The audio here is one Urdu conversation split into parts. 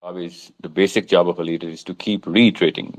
job is the basic job of a leader is to keep reiterating,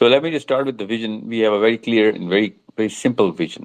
So let me just start with the vision. We have a very clear and very simple vision.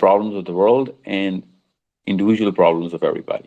problems of the world and individual problems of everybody.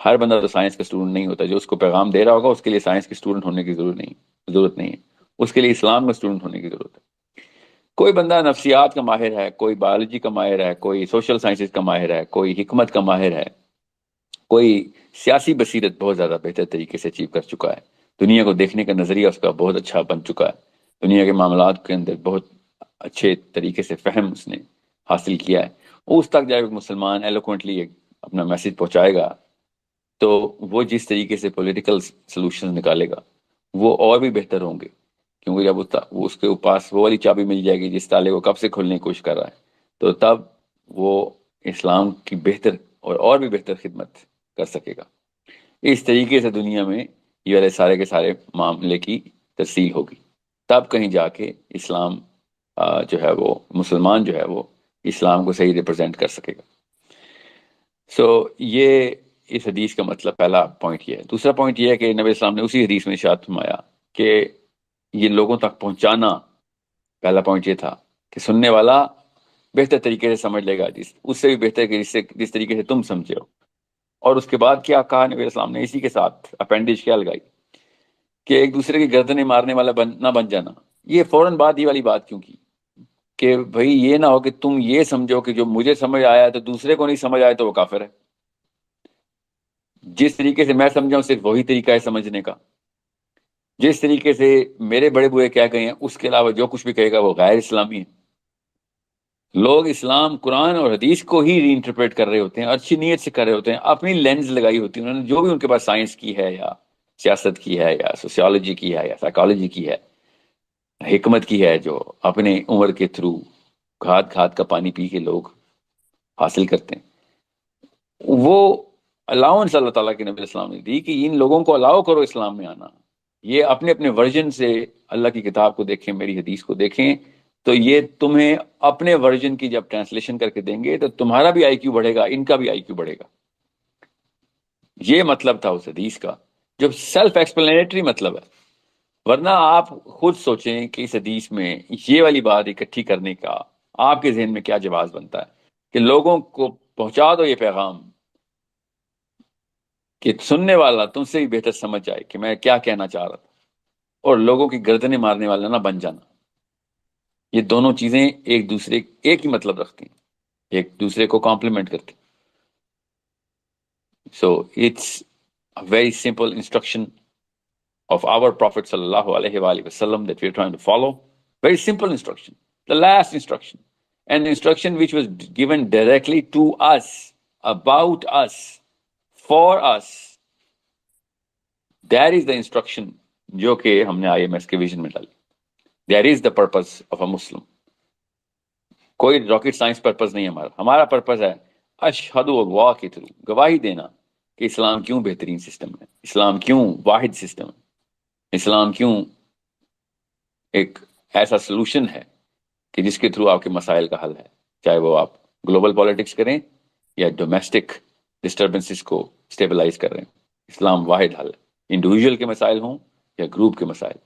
ہر بندہ تو سائنس کا اسٹوڈنٹ نہیں ہوتا. جو اس کو پیغام دے رہا ہوگا اس کے لیے سائنس کے اسٹوڈنٹ ہونے کی ضرورت نہیں ہے. اس کے لیے اسلام کا اسٹوڈنٹ ہونے کی ضرورت ہے. کوئی بندہ نفسیات کا ماہر ہے, کوئی بایولوجی کا ماہر ہے, کوئی سوشل سائنسز کا ماہر ہے, کوئی حکمت کا ماہر ہے, کوئی سیاسی بصیرت بہت زیادہ بہتر طریقے سے اچیو کر چکا ہے, دنیا کو دیکھنے کا نظریہ اس کا بہت اچھا بن چکا ہے, دنیا کے معاملات کے اندر بہت اچھے طریقے سے فہم اس نے حاصل کیا ہے, اس تک جب ایک مسلمان ایلوکوینٹلی اپنا میسج پہنچائے گا تو وہ جس طریقے سے پولیٹیکل سلوشن نکالے گا وہ اور بھی بہتر ہوں گے, کیونکہ جب اس کے پاس وہ والی چابی مل جائے گی جس تالے کو کب سے کھولنے کی کوشش کر رہا ہے, تو تب وہ اسلام کی بہتر اور بھی بہتر خدمت کر سکے گا. اس طریقے سے دنیا میں یہ والے سارے کے سارے معاملے کی ترسیل ہوگی, تب کہیں جا کے اسلام جو ہے وہ مسلمان جو ہے وہ اسلام کو صحیح ریپرزینٹ کر سکے گا. سو یہ اس حدیث کا مطلب پہلا پوائنٹ یہ ہے. دوسرا پوائنٹ یہ ہے کہ نبی اسلام نے اسی حدیث میں ارشاد فرمایا کہ یہ لوگوں تک پہنچانا, پہلا پوائنٹ یہ تھا کہ سننے والا بہتر طریقے سے سمجھ لے گا حدیث, اس سے بھی بہتر کہ جس طریقے سے تم سمجھے ہو. اور اس کے بعد کیا کہا نبی اسلام نے, اسی کے ساتھ اپینڈیج کیا لگائی کہ ایک دوسرے کی گردنیں مارنے والا نہ بن جانا. یہ فوراً بات یہ والی بات کیوں کی کہ بھئی یہ نہ ہو کہ تم یہ سمجھو کہ جو مجھے سمجھ آیا ہے تو دوسرے کو نہیں سمجھ آیا تو وہ کافر ہے. جس طریقے سے میں سمجھا ہوں صرف وہی طریقہ ہے سمجھنے کا. جس طریقے سے میرے بڑے بوئے کیا کہے ہیں اس کے علاوہ جو کچھ بھی کہے گا وہ غیر اسلامی ہے. لوگ اسلام قرآن اور حدیث کو ہی ری انٹرپریٹ کر رہے ہوتے ہیں, اچھی نیت سے کر رہے ہوتے ہیں, اپنی لینز لگائی ہوتی ہے انہوں نے, جو بھی ان کے پاس سائنس کی ہے یا سیاست کی ہے یا سوسیالوجی کی ہے یا سائیکالوجی کی ہے, حکمت کی ہے, جو اپنے عمر کے تھرو کھاد کا پانی پی کے لوگ حاصل کرتے ہیں. وہ الاؤنس اللہ تعالیٰ کے نبی اسلام نے دی کہ ان لوگوں کو الاؤ کرو اسلام میں آنا. یہ اپنے اپنے ورژن سے اللہ کی کتاب کو دیکھیں, میری حدیث کو دیکھیں, تو یہ تمہیں اپنے ورژن کی جب ٹرانسلیشن کر کے دیں گے تو تمہارا بھی آئی کیو بڑھے گا, ان کا بھی آئی کیو بڑھے گا. یہ مطلب تھا اس حدیث کا جو سیلف ایکسپلینیٹری مطلب ہے. ورنہ آپ خود سوچیں کہ اس حدیث میں یہ والی بات اکٹھی کرنے کا آپ کے ذہن میں کیا جواز بنتا ہے کہ لوگوں کو پہنچا دو یہ پیغام کہ سننے والا تم سے بھی بہتر سمجھ جائے کہ میں کیا کہنا چاہ رہا تھا, اور لوگوں کی گردنیں مارنے والا نہ بن جانا. یہ دونوں چیزیں ایک ہی مطلب رکھتی ہیں, ایک دوسرے کو کمپلیمنٹ کرتی ہیں. So it's a very simple instruction of our Prophet sallallahu alaihi wasallam that we are trying to follow. Very simple instruction, the last instruction, and the instruction which was given directly to us, about us, for us. That is the instruction جو کہ ہم نے IMS کے ویژن میں ڈالی. That is the purpose of a Muslim. کوئی راکٹ سائنس پرپز نہیں ہے ہمارا پرپز ہے اشہد اللہ کے تھرو گواہی دینا کہ اسلام کیوں بہترین سسٹم ہے, اسلام کیوں واحد سسٹم ہے, اسلام کیوں ایک ایسا سلوشن ہے کہ جس کے تھرو آپ کے مسائل کا حل ہے, چاہے وہ آپ گلوبل پالیٹکس کریں یا ڈومیسٹک ڈسٹربنسز کو اسٹیبلائز کر رہے ہیں. اسلام واحد حل ہے, انڈیویجول کے مسائل ہوں یا گروپ کے مسائل.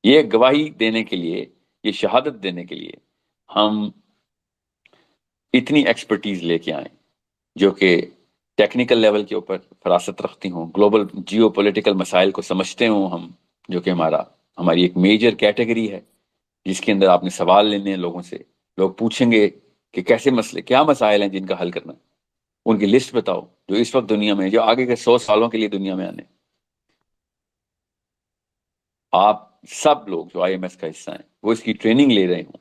یہ گواہی دینے کے لیے, یہ شہادت دینے کے لیے ہم اتنی ایکسپرٹیز لے کے آئیں جو کہ ٹیکنیکل لیول کے اوپر فراست رکھتی ہوں, گلوبل جیو پولیٹیکل مسائل کو سمجھتے ہوں ہم, جو کہ ہماری ایک میجر کیٹیگری ہے جس کے اندر آپ نے سوال لینے ہیں لوگوں سے. لوگ پوچھیں گے کہ کیسے مسئلے, کیا مسائل ہیں جن کا حل کرنا ہے, ان کی لسٹ بتاؤ جو اس وقت دنیا میں, جو آگے کے 100 سالوں کے لیے دنیا میں آنے. آپ سب لوگ جو IMS کا حصہ ہیں وہ اس کی ٹریننگ لے رہے ہوں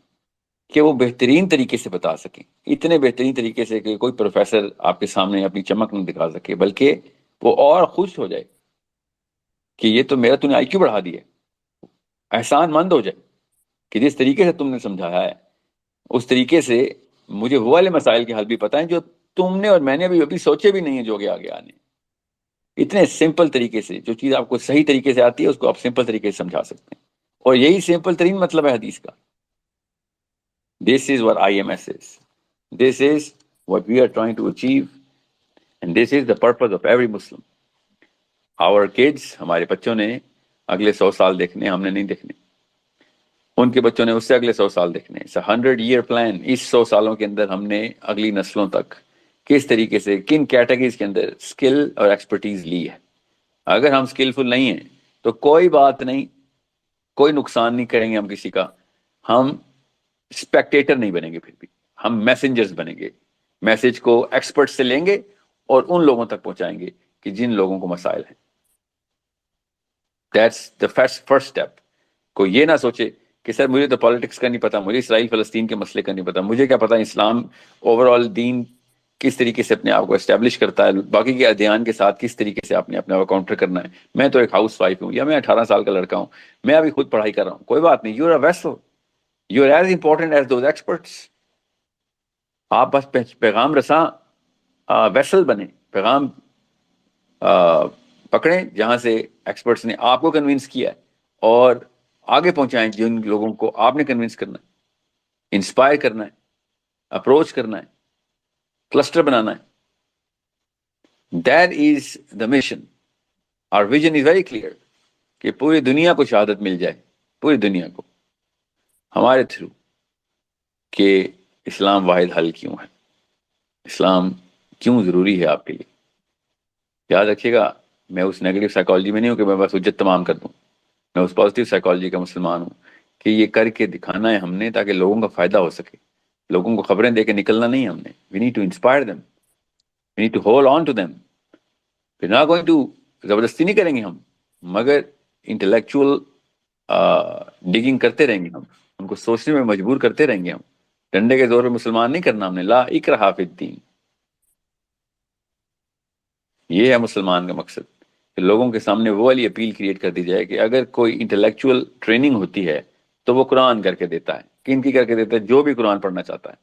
کہ وہ بہترین طریقے سے بتا سکیں, اتنے بہترین طریقے سے کہ کوئی پروفیسر آپ کے سامنے اپنی چمک نہ دکھا سکے, بلکہ وہ اور خوش ہو جائے کہ یہ تو میرا تم نے IQ بڑھا دیا, احسان مند ہو جائے کہ جس طریقے سے تم نے سمجھایا ہے اس طریقے سے مجھے وہ والے مسائل کے حل بھی پتہ ہیں جو تم نے اور میں نے ابھی سوچے بھی نہیں ہیں جو کہ آگے آنے. اتنے سمپل طریقے سے جو چیز آپ کو صحیح طریقے سے آتی ہے اس کو آپ سمپل طریقے سے سمجھا سکتے ہیں, اور یہی سمپل ترین مطلب ہے حدیث کا. This is what IMS is. This is what we are trying to achieve, and this is the purpose of every Muslim. Our kids, ہمارے بچوں نے اگلے 100 سال دیکھنے, ہم نے نہیں دیکھنے. ان کے بچوں نے اس سے اگلے 100 سال دیکھنے. It's a 100-year plan. اس 100 سالوں کے اندر ہم نے اگلی نسلوں تک کس طریقے سے کن کیٹیگریز کے اندر اسکل اور ایکسپرٹیز لی ہے. اگر ہم اسکلفل نہیں ہیں تو کوئی بات نہیں، کوئی نقصان نہیں کریں گے ہم کسی کا. ہم اسپیکٹیٹر نہیں بنیں گے، پھر بھی ہم میسنجرز بنیں گے. میسج کو ایکسپرٹ سے لیں گے اور ان لوگوں تک پہنچائیں گے کہ جن لوگوں کو مسائل ہیں. That's the first step. کوئی یہ نہ سوچے کہ سر مجھے تو پالیٹکس کا نہیں پتا، مجھے اسرائیل فلسطین کے مسئلے کا نہیں پتا، مجھے کیا پتا اسلام اوور آل دین کس طریقے سے اپنے آپ کو اسٹیبلش کرتا ہے، باقی کے ادیان کے ساتھ کس طریقے سے اپنے آپ کو کاؤنٹر کرنا ہے. میں تو ایک ہاؤس وائف ہوں یا میں 18 سال کا لڑکا ہوں، میں ابھی خود پڑھائی کر رہا ہوں. کوئی بات نہیں، you are a vessel, you are as important as those experts. آپ بس پیغام رساں ویسل بنے، پیغام پکڑیں جہاں سے ایکسپرٹس نے آپ کو کنونس کیا ہے، اور آگے پہنچائیں جن لوگوں کو آپ نے کنونس کرنا ہے، انسپائر کرنا ہے، اپروچ کرنا ہے، کلسٹر بنانا ہے. That is the mission. اور ویژن از ویری کلیئر کہ پوری دنیا کو شہادت مل جائے، پوری دنیا کو ہمارے تھرو، کہ اسلام واحد حل کیوں ہے، اسلام کیوں ضروری ہے آپ کے لیے. یاد رکھیے گا، میں اس نیگیٹو سائیکالوجی میں نہیں ہوں کہ میں بس حجت تمام کر دوں. میں اس پازیٹیو سائیکالوجی کا مسلمان ہوں کہ یہ کر کے دکھانا ہے ہم نے تاکہ لوگوں کا فائدہ ہو سکے. لوگوں کو خبریں دے کے نکلنا نہیں ہم نے. We need to inspire them, we need to hold on to them. We not going to, زبردستی نہیں کریں گے ہم، مگر انٹلیکچوئل ڈگنگ کرتے رہیں گے ہم، ان کو سوچنے میں مجبور کرتے رہیں گے ہم. ڈنڈے کے زور پہ مسلمان نہیں کرنا ہم نے. لا اکراہ فی الدین. یہ ہے مسلمان کا مقصد، کہ لوگوں کے سامنے وہ والی اپیل کریٹ کر دی جائے کہ اگر کوئی انٹلیکچوئل ٹریننگ ہوتی ہے تو وہ قرآن کر کے دیتا ہے. کن کی کر کے دیتا ہے؟ جو بھی قرآن پڑھنا چاہتا ہے.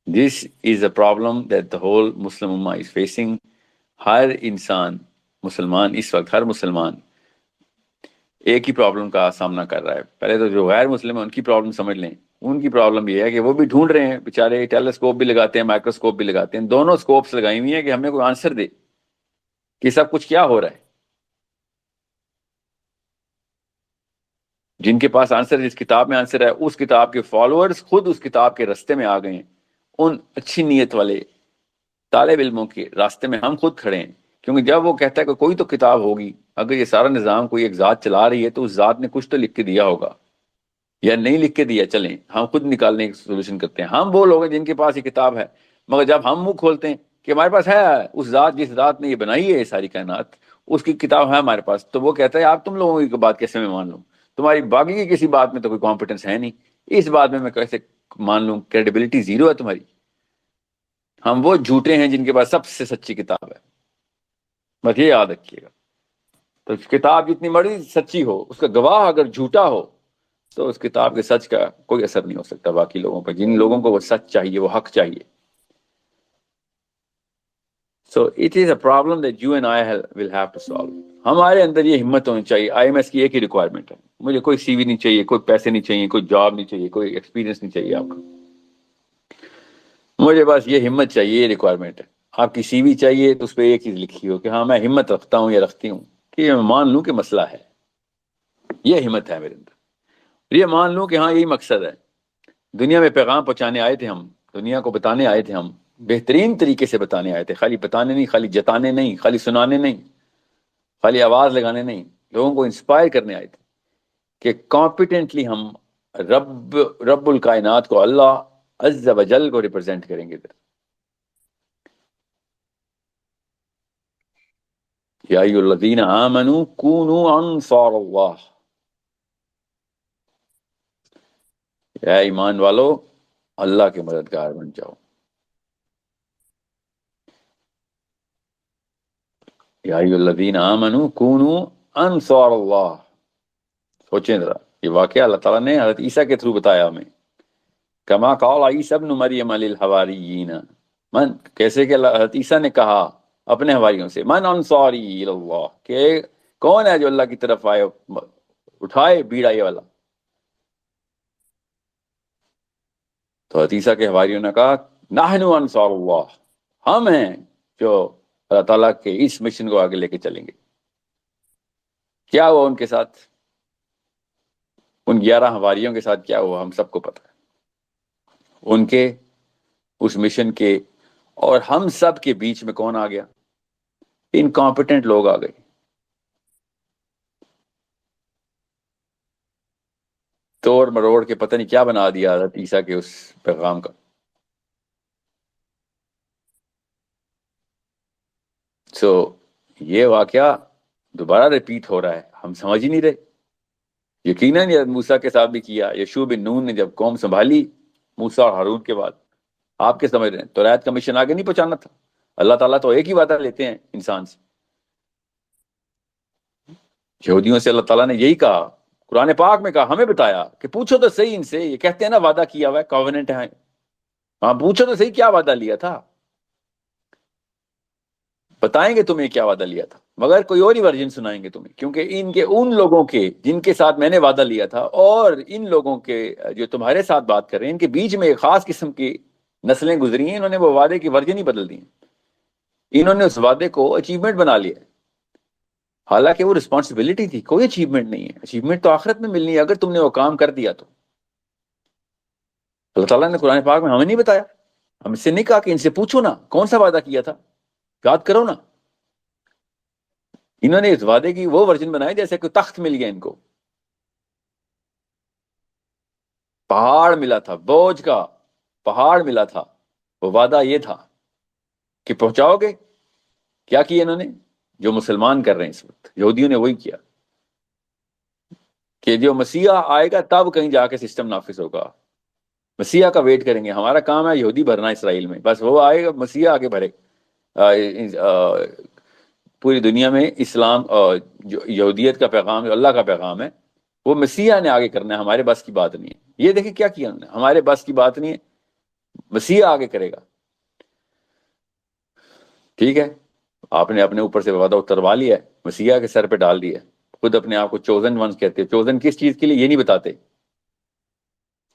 This is a problem that the whole Muslim امہ از فیسنگ. ہر انسان مسلمان اس وقت، ہر مسلمان ایک ہی پرابلم کا سامنا کر رہا ہے. پہلے تو جو غیر مسلم ہیں ان کی پرابلم سمجھ لیں. ان کی پرابلم یہ ہے کہ وہ بھی ڈھونڈ رہے ہیں بیچارے، ٹیلیسکوپ بھی لگاتے ہیں، مائکروسکوپ بھی لگاتے ہیں، دونوں سکوپس لگائی ہوئی ہیں کہ ہمیں کوئی آنسر دے کہ سب کچھ کیا ہو رہا ہے. جن کے پاس آنسر، جس کتاب میں آنسر ہے، اس کتاب کے فالوورز خود اس کتاب کے راستے میں آ گئے ہیں. ان اچھی نیت والے طالب علموں کے راستے میں ہم خود کھڑے ہیں. کیونکہ جب وہ کہتا ہے کہ کوئی تو کتاب ہوگی، اگر یہ سارا نظام کوئی ایک ذات چلا رہی ہے تو اس ذات نے کچھ تو لکھ کے دیا ہوگا، یا نہیں لکھ کے دیا، چلیں ہم خود نکالنے کی سولوشن کرتے ہیں. ہم وہ لوگ ہیں جن کے پاس یہ کتاب ہے، مگر جب ہم منہ کھولتے ہیں کہ ہمارے پاس ہے، اس ذات جس ذات نے یہ بنائی ہے یہ ساری کائنات، اس کی کتاب ہے ہمارے پاس، تو وہ کہتا ہے آپ تم لوگوں کی بات کیسے میں مان لوں؟ تمہاری باقی کی کسی بات میں تو کوئی کمپٹنس ہے نہیں، اس بات میں کیسے مان لوں؟ کریڈیبلٹی زیرو ہے تمہاری. ہم وہ جھوٹے ہیں جن کے پاس سب سے سچی کتاب ہے. بس یہ یاد رکھیے گا. تو کتاب جتنی مرضی سچی ہو، اس کا گواہ اگر جھوٹا ہو تو اس کتاب کے سچ کا کوئی اثر نہیں ہو سکتا باقی لوگوں پر، جن لوگوں کو وہ سچ چاہیے، وہ حق چاہیے. So it is a problem that you and I will have to solve. ہمارے اندر یہ ہمت ہونی چاہیے. آئی ایم ایس کی ایک ہی ریکوائرمنٹ ہے، مجھے کوئی سی وی نہیں چاہیے، کوئی پیسے نہیں چاہیے، کوئی جاب نہیں چاہیے، کوئی ایکسپیرینس نہیں چاہیے آپ کا. مجھے بس یہ ہمت چاہیے، یہ ریکوائرمنٹ ہے. آپ کی سی وی چاہیے تو اس پہ ایک چیز لکھی ہو کہ ہاں میں ہمت رکھتا ہوں یا رکھتی ہوں کہ میں مان لوں کہ مسئلہ ہے. یہ ہمت ہے میرے اندر. یہ مان لوں کہ ہاں یہی مقصد ہے. دنیا میں پیغام پہنچانے آئے تھے ہم، دنیا کو بتانے آئے تھے ہم، بہترین طریقے سے بتانے آئے تھے. خالی بتانے نہیں، خالی جتانے نہیں، خالی سنانے نہیں، خالی آواز لگانے نہیں. لوگوں کو انسپائر کرنے آئے تھے کہ کمپیٹنٹلی ہم رب الکائنات کو، اللہ عز و جل کو ریپرزینٹ کریں گے. یا ایھا الذین آمنوا کونوا انصار اللہ. اے ایمان والو، اللہ کے مددگار بن جاؤ. یا ایھا الذین آمنوا کونوا انصار اللہ. سوچیں ذرا، یہ واقعہ اللہ تعالیٰ نے حضرت عیسیٰ کے تھرو بتایا ہمیں. کما قال عیسیٰ ابن مریم للحواریین، کیسے کہ حضرت عیسیٰ نے کہا اپنے حواریوں سے، من انصاری الی اللہ، کہ کون ہے جو اللہ کی طرف آئے، اٹھائے بیڑا یہ والا. تو حضرت عیسیٰ کے حواریوں نے کہا نحن انصار اللہ، ہم ہیں جو اللہ تعالیٰ کے اس مشن کو آگے لے کے چلیں گے. کیا ہوا ان کے ساتھ؟ ان 11 حواریوں کے ساتھ کیا ہوا ہم سب کو پتہ ہے. ان کے اس مشن کے، اور ہم سب کے بیچ میں کون آ گیا؟ انکمپیٹنٹ لوگ آ گئے. توڑ مروڑ کے پتہ نہیں کیا بنا دیا حضرت عیسیٰ کے اس پیغام کا. سو یہ واقعہ دوبارہ ریپیٹ ہو رہا ہے، ہم سمجھ ہی نہیں رہے. یقیناً یہ موسیٰ کے ساتھ بھی کیا. یشوع بن نون نے جب قوم سنبھالی موسیٰ اور ہارون کے بعد، آپ کیا سمجھ رہے ہیں؟ تو رایت کا مشن آگے نہیں پہنچانا تھا؟ اللہ تعالیٰ تو ایک ہی وعدہ لیتے ہیں انسان سے. یہودیوں سے اللہ تعالیٰ نے یہی کہا، قرآن پاک میں کہا، ہمیں بتایا کہ پوچھو تو صحیح ان سے. یہ کہتے ہیں نا وعدہ کیا ہوا ہے، کووننٹ ہے. ہاں پوچھو تو صحیح کیا وعدہ لیا تھا، بتائیں گے تمہیں کیا وعدہ لیا تھا، مگر کوئی اور ہی ورژن سنائیں گے تمہیں، کیونکہ ان کے ان لوگوں کے جن کے ساتھ میں نے وعدہ لیا تھا اور ان لوگوں کے جو تمہارے ساتھ بات کر رہے ہیں، ان کے بیچ میں ایک خاص قسم کی نسلیں گزری ہیں. انہوں نے وہ وعدے کی ورژن ہی بدل دی ہیں. انہوں نے اس وعدے کو اچیومنٹ بنا لیا ہے، حالانکہ وہ رسپانسبلٹی تھی. کوئی اچیومنٹ نہیں ہے، اچیومنٹ تو آخرت میں ملنی ہے اگر تم نے وہ کام کر دیا تو. اللہ تعالیٰ نے قرآن پاک میں ہمیں نہیں بتایا، ہم سے نہیں کہا کہ ان سے پوچھو نا کون سا وعدہ کیا تھا، یاد کرو نا. انہوں نے اس وعدے کی وہ ورژن بنائی جیسے کہ تخت مل گیا ان کو، پہاڑ ملا تھا، بوجھ کا پہاڑ ملا تھا. وہ وعدہ یہ تھا کہ پہنچاؤ گے. کیا کیا انہوں نے؟ جو مسلمان کر رہے ہیں اس وقت، یہودیوں نے وہی کیا کہ جو مسیحا آئے گا تب کہیں جا کے سسٹم نافذ ہوگا. مسیحا کا ویٹ کریں گے، ہمارا کام ہے یہودی بھرنا اسرائیل میں، بس وہ آئے گا مسیحا آگے بھرے. پوری دنیا میں اسلام جو یہودیت کا پیغام، جو اللہ کا پیغام ہے، وہ مسیحا نے آگے کرنا ہے، ہمارے بس کی بات نہیں ہے. یہ دیکھیں کیا کیا انہوں نے، ہمارے بس کی بات نہیں ہے، مسیحا آگے کرے گا. ٹھیک ہے، آپ نے اپنے اوپر سے وعدہ اتروا لیا ہے، مسیحا کے سر پہ ڈال دیا ہے. خود اپنے آپ کو چوزن ونس کہتے ہیں. چوزن کس چیز کے لیے یہ نہیں بتاتے.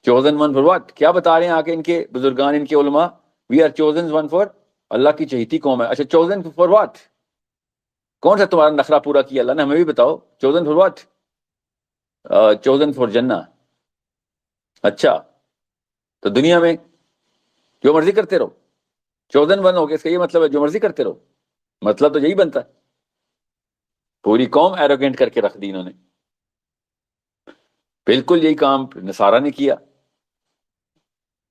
Chosen one for what? کیا بتا رہے ہیں آگے ان کے بزرگان، ان کے علماء؟ We are chosen one for, Allah کی چہیتی قوم ہے. اچھا چوزن فار واٹ؟ کون سا تمہارا نخرہ پورا کیا اللہ نے؟ ہمیں بھی بتاؤ. Chosen for what? Chosen for جنہ. اچھا تو دنیا میں جو مرضی کرتے رہو. چوزن ون ہو گیا، اس کا یہ مطلب ہے جو مرضی کرتے رہو. مطلب تو یہی بنتا ہے. پوری قوم ایروگینٹ کر کے رکھ دی انہوں نے. بالکل یہی کام نصارہ نے کیا.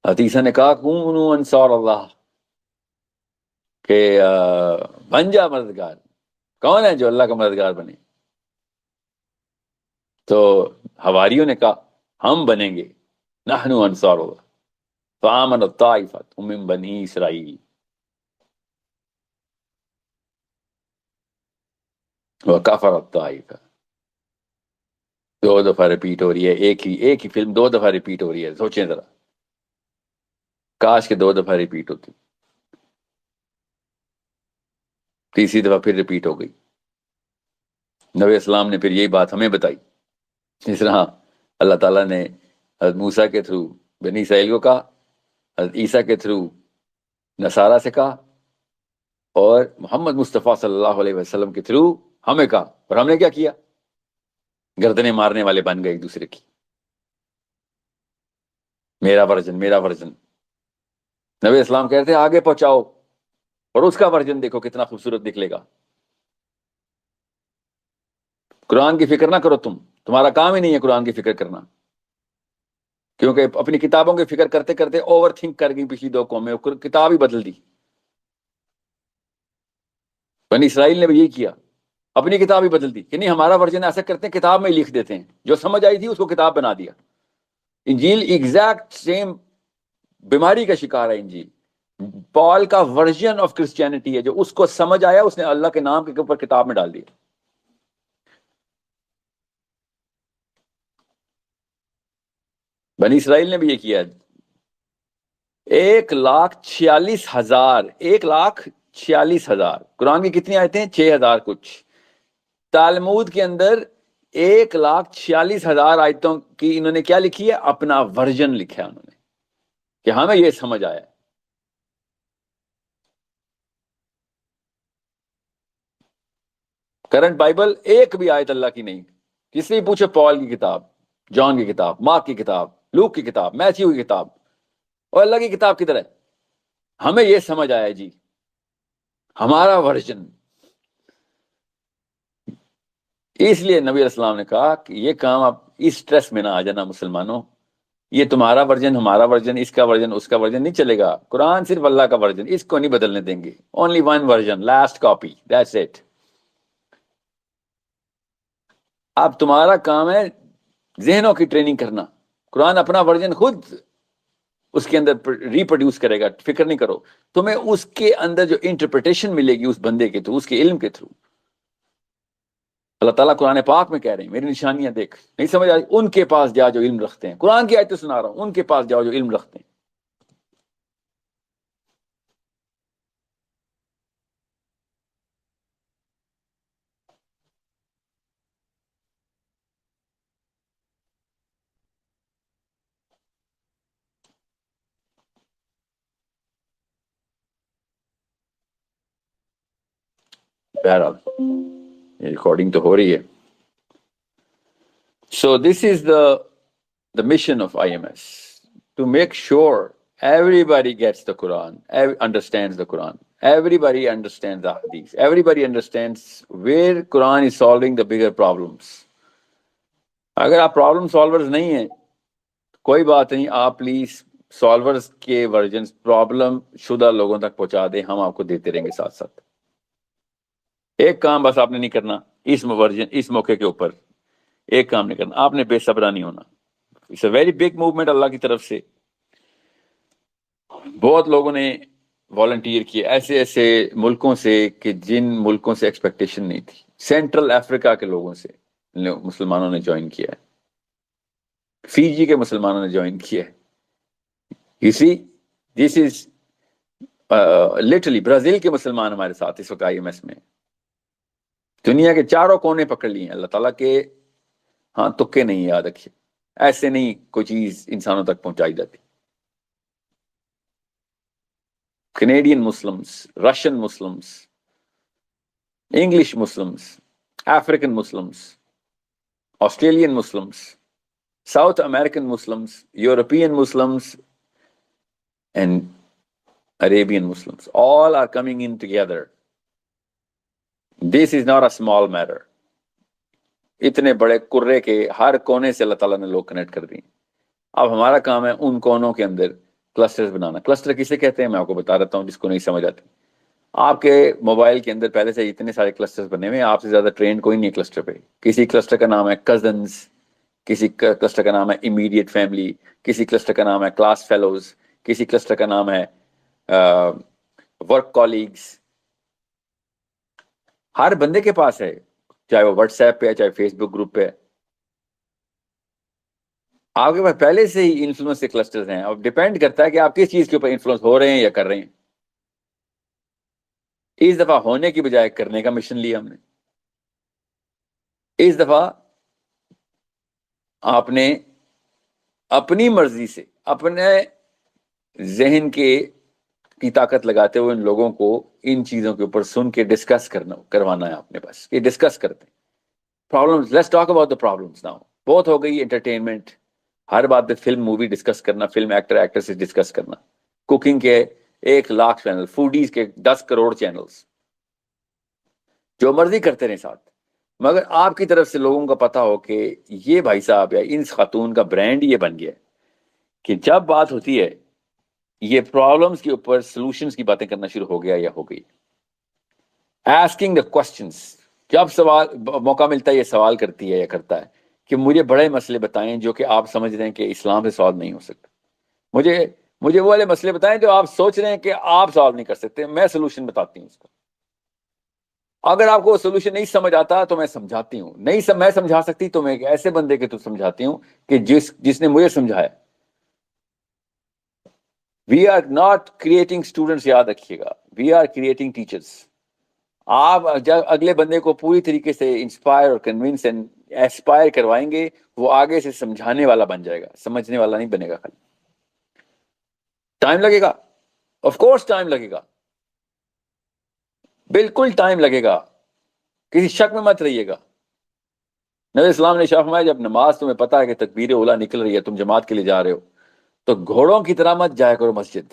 عیسیٰ نے کہا کونوا انصار اللہ، کہ بن جا مددگار. کون ہے جو اللہ کا مددگار بنے؟ تو حواریوں نے کہا ہم بنیں گے، نحن انصار اللہ. فآمنت طائفۃ من بنی اسرائیل وکفرت طائفہ. دو دفعہ ریپیٹ ہو رہی ہے، ایک ہی فلم دو دفعہ ریپیٹ ہو رہی ہے. سوچیں ذرا، کاش کے دو دفعہ ریپیٹ ہوتی. تیسری دفعہ پھر ریپیٹ ہو گئی. نبی اسلام نے پھر یہی بات ہمیں بتائی. جس طرح اللہ تعالیٰ نے حضرت موسیٰ کے تھرو بنی اسرائیل کو کہا، حضرت عیسیٰ کے تھرو نصارہ سے کہا، اور محمد مصطفیٰ صلی اللہ علیہ وسلم کے تھرو ہمیں کہا. اور ہم نے کیا کیا؟ گردنیں مارنے والے بن گئے ایک دوسرے کی. میرا ورژن، میرا ورژن. نبی اسلام کہتے ہیں آگے پہنچاؤ، اور اس کا ورژن دیکھو کتنا خوبصورت نکلے گا. قرآن کی فکر نہ کرو، تمہارا کام ہی نہیں ہے قرآن کی فکر کرنا، کیونکہ اپنی کتابوں کی فکر کرتے کرتے اوور تھنک کر گئی پچھلی دو قومیں، کتاب ہی بدل دی. بنی اسرائیل نے بھی یہی کیا، اپنی کتاب ہی بدل دی کہ نہیں ہمارا ورژن ایسا کرتے ہیں، کتاب میں ہی لکھ دیتے ہیں، جو سمجھ آئی تھی اس کو کتاب بنا دیا. انجیل ایگزیکٹ سیم بیماری کا شکار ہے. انجیل پال کا ورژن آف کرسچینٹی ہے، جو اس کو سمجھ آیا اس نے اللہ کے نام کے اوپر کتاب میں ڈال دیا. بنی اسرائیل نے بھی یہ کیا. 1,46,000، 1,46,000. قرآن کی کتنی آیتیں ہیں؟ 6,000 کچھ. تالمود کے اندر 1,46,000 آیتوں کی انہوں نے کیا لکھی ہے؟ اپنا ورژن لکھا ہے انہوں نے، کہ ہمیں یہ سمجھ آیا. کرنٹ بائبل ایک بھی آیت اللہ کی نہیں. کس سے پوچھے، پال کی کتاب، جان کی کتاب، مارک کی کتاب، لوک کی کتاب، میتھیو کی کتاب، اور اللہ کی کتاب کدھر ہے؟ ہمیں یہ سمجھ آیا جی ہمارا ورژن. اس لیے نبی علیہ السلام نے کہا کہ یہ کام آپ اس سٹریس میں نہ آ جانا مسلمانوں، یہ تمہارا ورژن ہمارا ورژن اس کا ورژن اس کا ورژن نہیں چلے گا. قرآن صرف اللہ کا ورژن، اس کو نہیں بدلنے دیں گے. Only one version, last copy, that's it. اب تمہارا کام ہے ذہنوں کی ٹریننگ کرنا. قرآن اپنا ورژن خود اس کے اندر ریپروڈیوس کرے گا، فکر نہیں کرو. تمہیں اس کے اندر جو انٹرپریٹیشن ملے گی اس بندے کے تھرو، اس کے علم کے تھرو. اللہ تعالیٰ قرآن پاک میں کہہ رہے ہیں میری نشانیاں دیکھ، نہیں سمجھ آئی؟ ان کے پاس جا جو علم رکھتے ہیں. قرآن کی آیتیں سنا رہا ہوں، ان کے پاس جاؤ جو علم رکھتے ہیں. بہرحال یہ ریکارڈنگ تو ہو رہی ہے. So this is the mission of IMS, to make sure everybody gets the Quran, understands the Quran, everybody understands the Hadith, everybody understands where Quran is solving the bigger problems. اگر آپ پرابلم سالورز نہیں ہیں کوئی بات نہیں، آپ پلیز سالورز کے ورژنز پرابلم شدہ لوگوں تک پہنچا دیں، ہم آپ کو دیتے رہیں گے ساتھ ساتھ. ایک کام بس آپ نے نہیں کرنا اس اس موقع کے اوپر، ایک کام نہیں کرنا، آپ نے بے صبرا نہیں ہونا. It's a very big movement اللہ کی طرف سے. بہت لوگوں نے والنٹیئر کیے ایسے ایسے ملکوں سے کہ جن ملکوں سے ایکسپیکٹیشن نہیں تھی. سینٹرل افریقہ کے لوگوں سے مسلمانوں نے جوائن کیا ہے، فیجی کے مسلمانوں نے جوائن کیا ہے. You see, this is literally Brazil کے مسلمان ہمارے ساتھ اس وقت IMS میں. دنیا کے چاروں کونے پکڑ لیے ہیں اللہ تعالیٰ کے. ہاں تکے نہیں، یاد رکھیے، ایسے نہیں کوئی چیز انسانوں تک پہنچائی جاتی. Canadian Muslims, Russian Muslims, English Muslims, African Muslims, Australian Muslims, South American Muslims, European Muslims, and Arabian Muslims, all are coming in together. This is not a small matter. اتنے بڑے کرے کے ہر کونے سے اللہ تعالیٰ نے لوگ کنیکٹ کر دی. اب ہمارا کام ہے ان کونوں کے اندر کلسٹرز بنانا. کلسٹر کسے کہتے ہیں میں آپ کو بتا رہتا ہوں جس کو نہیں سمجھ آتی. آپ کے موبائل کے اندر پہلے سے اتنے سارے کلسٹرز بنے ہوئے ہیں، آپ سے زیادہ ٹرینڈ کوئی نہیں ہے کلسٹر پہ. کسی کلسٹر کا نام ہے کزنز، کسی کلسٹر کا نام ہے امیڈیٹ فیملی، کسی کلسٹر کا نام ہے کلاس فیلوز، کسی کلسٹر کا نام ہے ورک کولیگز. ہر بندے کے پاس ہے، چاہے وہ واٹس ایپ پہ ہے چاہے فیس بک گروپ پہ ہے. آپ کے پاس پہلے سے ہی انفلوئنس کے کلسٹرز ہیں. اب ڈیپینڈ کرتا ہے کہ آپ کس چیز کے اوپر انفلوئنس ہو رہے ہیں یا کر رہے ہیں. اس دفعہ ہونے کی بجائے کرنے کا مشن لیا ہم نے. اس دفعہ آپ نے اپنی مرضی سے اپنے ذہن کی طاقت لگاتے ہوئے ان لوگوں کو ان چیزوں کے اوپر سن کے ڈسکس کروانا ہے اپنے پاس کہ ڈسکس کرتے ہیں problems. Let's talk about the problems now. بہت ہو گئی انٹرٹینمنٹ، ہر بات پہ فلم مووی ڈسکس کرنا، فلم ایکٹر ایکٹر سے ڈسکس کرنا، کوکنگ کے 1,00,000 چینل، فوڈیز کے 10 کروڑ چینلز، جو مرضی کرتے رہیں ساتھ. مگر آپ کی طرف سے لوگوں کا پتا ہو کہ یہ بھائی صاحب یا ان خاتون کا برانڈ یہ بن گیا کہ جب بات ہوتی ہے یہ پرابلمز کے اوپر سولوشنز کی باتیں کرنا شروع ہو گیا یا ہو گئی. asking the questions، جب موقع ملتا ہے یہ سوال کرتی ہے یا کرتا ہے کہ مجھے بڑے مسئلے بتائیں جو کہ آپ سمجھ رہے ہیں کہ اسلام سے سالو نہیں ہو سکتے. مجھے وہ والے مسئلے بتائیں جو آپ سوچ رہے ہیں کہ آپ سالو نہیں کر سکتے، میں سولوشن بتاتی ہوں اس کا. اگر آپ کو سولوشن نہیں سمجھ آتا تو میں سمجھاتی ہوں، نہیں میں سمجھا سکتی تو میں ایک ایسے بندے کے تو سمجھاتی ہوں کہ جس نے مجھے سمجھایا. We are not creating students, یاد رکھیے گا، وی آر کریٹنگ ٹیچرس. آپ جب اگلے بندے کو پوری طریقے سے انسپائر اور کنونس اینڈ ایسپائر کروائیں گے وہ آگے سے سمجھانے والا بن جائے گا، سمجھنے والا نہیں بنے گا. خالی ٹائم لگے گا، آف کورس ٹائم لگے گا، بالکل ٹائم لگے گا، کسی شک میں مت رہیے گا. نبی اسلام نے ارشاد فرمایا جب نماز تمہیں پتا ہے کہ تکبیر اولا نکل رہی ہے، تم جماعت کے لیے جا رہے ہو، تو گھوڑوں کی طرح مت جایا کرو مسجد.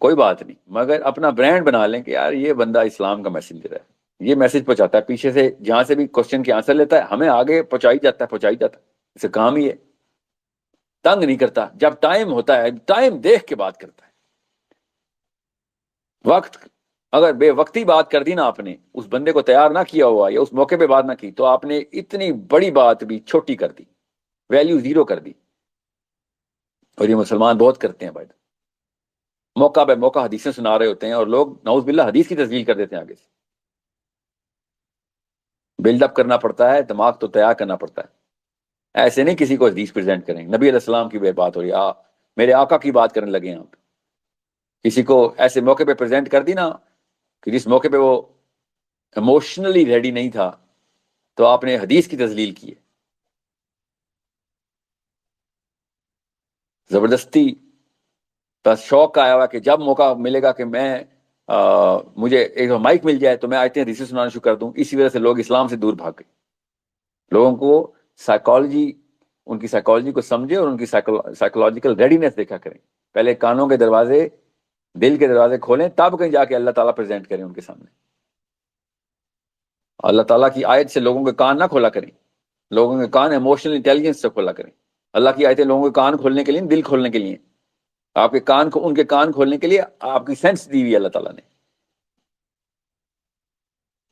کوئی بات نہیں، مگر اپنا برانڈ بنا لیں کہ یار یہ بندہ اسلام کا میسنجر ہے، یہ میسج پہنچاتا ہے، پیچھے سے جہاں سے بھی کوشچن کے آنسر لیتا ہے ہمیں آگے پہنچائی جاتا ہے، اسے کام ہی ہے، تنگ نہیں کرتا، جب ٹائم ہوتا ہے ٹائم دیکھ کے بات کرتا ہے۔ وقت اگر بے وقتی بات کر دی نا آپ نے، اس بندے کو تیار نہ کیا ہوا یا اس موقع پہ بات نہ کی، تو آپ نے اتنی بڑی بات بھی چھوٹی کر دی، ویلیو زیرو کر دی۔ اور یہ مسلمان بہت کرتے ہیں بھائی، موقع بے موقع حدیثیں سنا رہے ہوتے ہیں اور لوگ نعوذ باللہ حدیث کی تسویل کر دیتے ہیں آگے سے۔ بلڈ اپ کرنا پڑتا ہے، دماغ تو تیار کرنا پڑتا ہے، ایسے نہیں کسی کو حدیث پریزنٹ کریں۔ نبی علیہ السلام کی بات ہو رہی ہے، میرے آقا کی بات کرنے لگے ہیں آپ، کسی کو ایسے موقع پہ پریزنٹ کر دی نا کہ جس موقع پہ وہ ایموشنلی ریڈی نہیں تھا، تو آپ نے حدیث کی تذلیل کی ہے، زبردستی۔ بس شوق کا آیا ہوا کہ جب موقع ملے گا کہ میں مجھے ایک مائک مل جائے تو میں آیتیں حدیثیں سنانا شروع کر دوں، اسی وجہ سے لوگ اسلام سے دور بھاگ گئے۔ لوگوں کو سائیکالوجی، ان کی سائیکالوجی کو سمجھے اور ان کی سائیکولوجیکل ریڈینس دیکھا کریں۔ پہلے کانوں کے دروازے، دل کے دروازے کھولیں، تب کہیں جا کے اللہ تعالیٰ پریزنٹ کریں ان کے سامنے۔ اللہ تعالیٰ کی آیت سے لوگوں کے کان نہ کھولا کریں، لوگوں کے کان ایموشنل انٹیلیجنس سے کھولا کریں۔ اللہ کی آیتیں لوگوں کے کان کھولنے کے لیے، دل کھولنے کے لیے، آپ کے کان کو، ان کے کان کھولنے کے لیے آپ کی سینس دی ہوئی اللہ تعالیٰ نے۔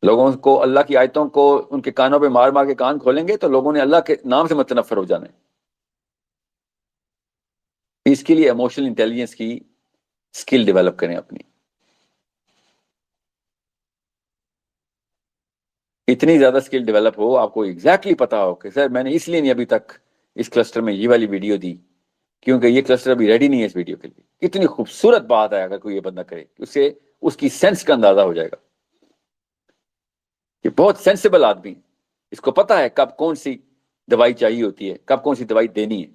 لوگوں کو اللہ کی آیتوں کو ان کے کانوں پہ مار مار کے کان کھولیں گے تو لوگوں نے اللہ کے نام سے متنفر ہو جانا ہے۔ اس کے لیے ایموشنل انٹیلیجنس کی اسکل ڈیولپ کریں اپنی۔ اتنی زیادہ اسکل ڈیولپ ہو، آپ کو ایگزیکٹلی پتا ہو کہ سر میں نے اس لیے نہیں ابھی تک اس کلسٹر میں یہ والی ویڈیو دی، کیونکہ یہ کلسٹر ابھی ریڈی نہیں ہے اس ویڈیو کے لیے۔ کتنی خوبصورت بات ہے اگر کوئی یہ بندہ کرے، اس سے اس کی سینس کا اندازہ ہو جائے گا کہ بہت سینسیبل آدمی، اس کو پتا ہے کب کون سی دوائی چاہیے ہوتی ہے، کب کون سی دوائی دینی ہے۔